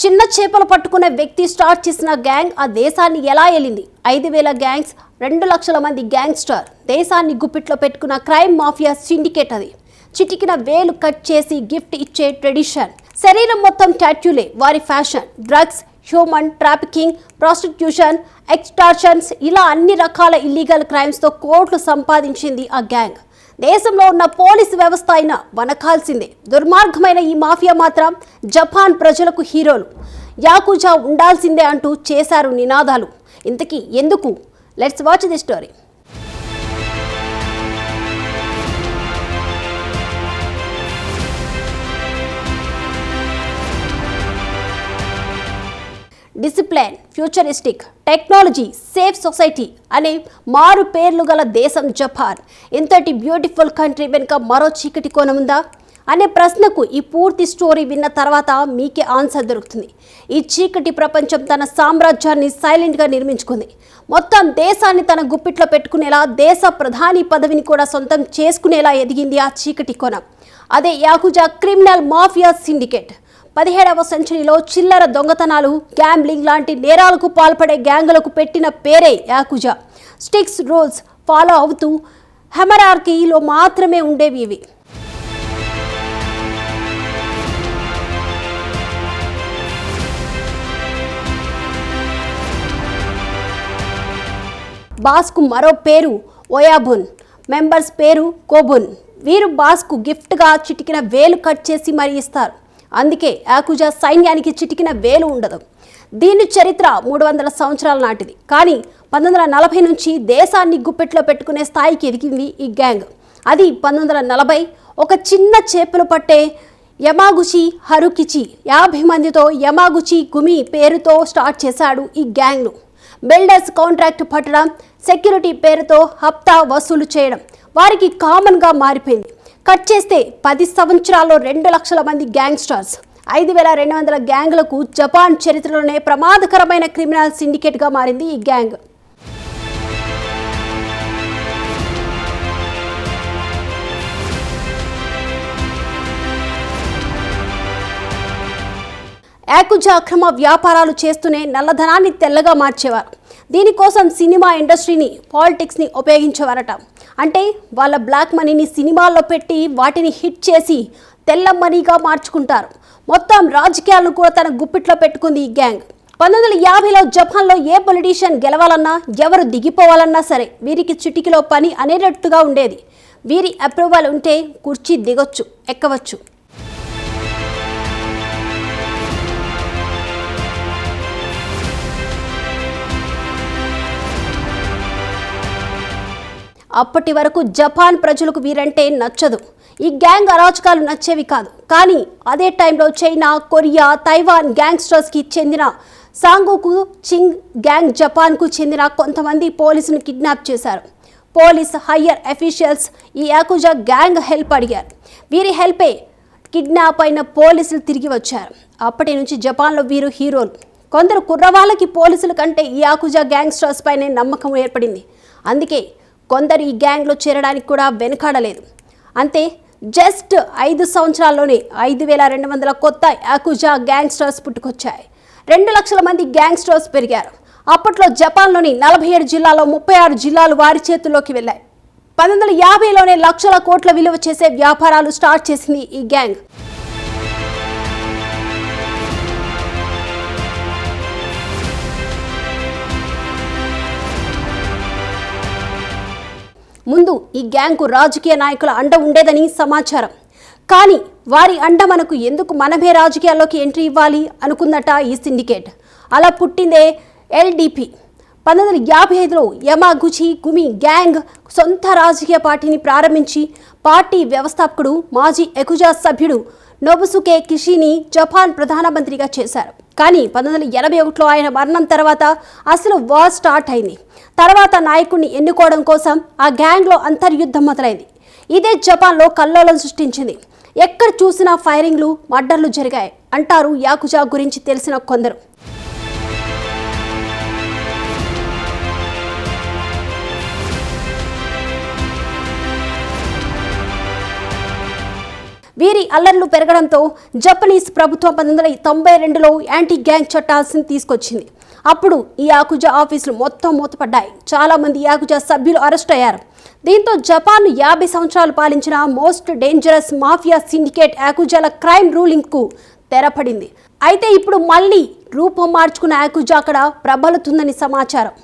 చిన్న చేపలు పట్టుకునే వ్యక్తి స్టార్ట్ చేసిన గ్యాంగ్ ఆ దేశాన్ని ఎలా ఏలింది? 5,000 గ్యాంగ్స్, 2 లక్షల మంది గ్యాంగ్స్టర్, దేశాన్ని గుప్పిట్లో పెట్టుకున్న క్రైమ్ మాఫియా సిండికేట్ అది. చిటికిన వేలు కట్ చేసి గిఫ్ట్ ఇచ్చే ట్రెడిషన్. శరీరం మొత్తం టాటూలే వారి fashion. Drugs, human trafficking, prostitution, extortions, ఇలా అన్ని రకాల ఇల్లీగల్ క్రైమ్స్తో కోట్లు సంపాదించింది ఆ గ్యాంగ్. దేశంలో ఉన్న పోలీసు వ్యవస్థ అయినా వనకాల్సిందే. దుర్మార్గమైన ఈ మాఫియా మాత్రం జపాన్ ప్రజలకు హీరోలు. యాకుజా ఉండాల్సిందే అంటూ చేశారు నినాదాలు. ఇంతకీ ఎందుకు? Let's watch the story. Discipline, futuristic, technology, safe society అనే మారు పేర్లు గల దేశం జపాన్. ఇంతటి బ్యూటిఫుల్ కంట్రీ వెనుక మరో చీకటి కోణం ఉందా అనే ప్రశ్నకు ఈ పూర్తి స్టోరీ విన్న తర్వాత మీకే ఆన్సర్ దొరుకుతుంది. ఈ చీకటి ప్రపంచం తన సామ్రాజ్యాన్ని సైలెంట్గా నిర్మించుకుంది. మొత్తం దేశాన్ని తన గుప్పిట్లో పెట్టుకునేలా, దేశ ప్రధాని పదవిని కూడా సొంతం చేసుకునేలా ఎదిగింది ఆ చీకటి కోణం. అదే యాకుజా క్రిమినల్ మాఫియా సిండికేట్. 17వ సెంచరీలో చిల్లర దొంగతనాలు, గ్యాంబ్లింగ్ లాంటి నేరాలకు పాల్పడే గ్యాంగులకు పెట్టిన పేరే యాకుజా. స్టిక్స్ రూల్స్ ఫాలో అవుతూ హెమరార్కీలో మాత్రమే ఉండేవి ఇవి. బాస్కు మరో పేరు ఓయాబున్, మెంబర్స్ పేరు కోబున్. వీరు బాస్కు గిఫ్ట్గా చిటికిన వేలు కట్ చేసి మరీ ఇస్తారు. అందుకే యాకుజా సైన్యానికి చిటికిన వేలు ఉండదు. దీని చరిత్ర 300 సంవత్సరాల నాటిది. కానీ 1940 నుంచి దేశాన్ని గుప్పెట్లో పెట్టుకునే స్థాయికి ఎదిగింది ఈ గ్యాంగ్. అది 1940 ఒక చిన్న చేపలు పట్టే యమాగుచి హరుకిచి 50 మందితో యమాగుచి గుమి పేరుతో స్టార్ట్ చేశాడు ఈ గ్యాంగ్ను. బిల్డర్స్ కాంట్రాక్ట్ పట్టడం, సెక్యూరిటీ పేరుతో హప్తా వసూలు చేయడం వారికి కామన్గా మారిపోయింది. కట్ చేస్తే 10 సంవత్సరాల్లో 2 లక్షల మంది గ్యాంగ్స్టర్స్, 5,200 గ్యాంగ్లకు జపాన్ చరిత్రలోనే ప్రమాదకరమైన క్రిమినల్ సిండికేట్గా మారింది ఈ గ్యాంగ్. యాకుజా అక్రమ వ్యాపారాలు చేస్తూనే నల్లధనాన్ని తెల్లగా మార్చేవారు. దీనికోసం సినిమా ఇండస్ట్రీని, పాలిటిక్స్ని ఉపయోగించేవారట. అంటే వాళ్ళ బ్లాక్ మనీని సినిమాల్లో పెట్టి వాటిని హిట్ చేసి తెల్ల మనీగా మార్చుకుంటారు. మొత్తం రాజకీయాలను కూడా తన గుప్పిట్లో పెట్టుకుంది ఈ గ్యాంగ్. 1950లో జపాన్లో ఏ పొలిటీషియన్ గెలవాలన్నా, ఎవరు దిగిపోవాలన్నా సరే వీరికి చిటికిలో పని అనేటట్టుగా ఉండేది. వీరి అప్రూవల్ ఉంటే కుర్చీ దిగొచ్చు, ఎక్కవచ్చు. అప్పటి వరకు జపాన్ ప్రజలకు వీరంటే నచ్చదు. ఈ గ్యాంగ్ అరాచకాలు నచ్చేవి కాదు. కానీ అదే టైంలో చైనా, కొరియా, తైవాన్ గ్యాంగ్స్టర్స్కి చెందిన సాంగోకు చింగ్ గ్యాంగ్ జపాన్కు చెందిన కొంతమంది పోలీసును కిడ్నాప్ చేశారు. పోలీస్ హయ్యర్ అఫీషియల్స్ ఈ యాకుజా గ్యాంగ్ హెల్ప్ అడిగారు. వీరి హెల్పే కిడ్నాప్ అయిన పోలీసులు తిరిగి వచ్చారు. అప్పటి నుంచి జపాన్లో వీరు హీరోలు. కొందరు కుర్రవాళ్ళకి పోలీసుల కంటే ఈ యాకుజా గ్యాంగ్స్టర్స్ పైనే నమ్మకం ఏర్పడింది. అందుకే కొందరు ఈ గ్యాంగ్లో చేరడానికి కూడా వెనుకాడలేదు. అంతే, జస్ట్ 5 సంవత్సరాల్లోనే 5,200 కొత్త యాకుజా గ్యాంగ్స్టర్స్ పుట్టుకొచ్చాయి. 2 లక్షల మంది గ్యాంగ్స్టర్స్ పెరిగారు. అప్పట్లో జపాన్లోని 47 జిల్లాల్లో 36 జిల్లాలు వారి చేతుల్లోకి వెళ్ళాయి. 1950లోనే లక్షల కోట్ల విలువ చేసే వ్యాపారాలు స్టార్ట్ చేసింది ఈ గ్యాంగ్. ముందు ఈ గ్యాంగ్కు రాజకీయ నాయకుల అండ ఉండేదని సమాచారం. కానీ వారి అండ మనకు ఎందుకు, మనమే రాజకీయాల్లోకి ఎంట్రీ ఇవ్వాలి అనుకుందట ఈ సిండికేట్. అలా పుట్టిందే ఎల్డిపి. 1955లో యమాగుచి గుమి గ్యాంగ్ సొంత రాజకీయ పార్టీని ప్రారంభించి పార్టీ వ్యవస్థాపకుడు, మాజీ యాకుజా సభ్యుడు నొబుసుకే కిషిని జపాన్ ప్రధానమంత్రిగా చేశారు. కానీ 1981లో ఆయన మరణం తర్వాత అసలు వార్ స్టార్ట్ అయింది. తర్వాత నాయకుడిని ఎన్నుకోవడం కోసం ఆ గ్యాంగ్లో అంతర్యుద్ధం మొదలైంది. ఇదే జపాన్లో కల్లోలం సృష్టించింది. ఎక్కడ చూసినా ఫైరింగ్లు, మర్డర్లు జరిగాయి అంటారు యాకుజా గురించి తెలిసిన కొందరు. వీరి అల్లర్లు పెరగడంతో జపనీస్ ప్రభుత్వం 1992లో యాంటీ గ్యాంగ్ చట్టాన్ని తీసుకొచ్చింది. అప్పుడు ఈ యాకుజా ఆఫీసులు మొత్తం మూతపడ్డాయి. చాలా మంది యాకుజా సభ్యులు అరెస్ట్ అయ్యారు. దీంతో జపాన్ 50 సంవత్సరాలు పాలించిన మోస్ట్ డేంజరస్ మాఫియా సిండికేట్ యాకుజాల క్రైమ్ రూలింగ్ కు తెరపడింది. అయితే ఇప్పుడు మళ్ళీ రూపం మార్చుకున్న యాకుజా అక్కడ ప్రబలుతుందని సమాచారం.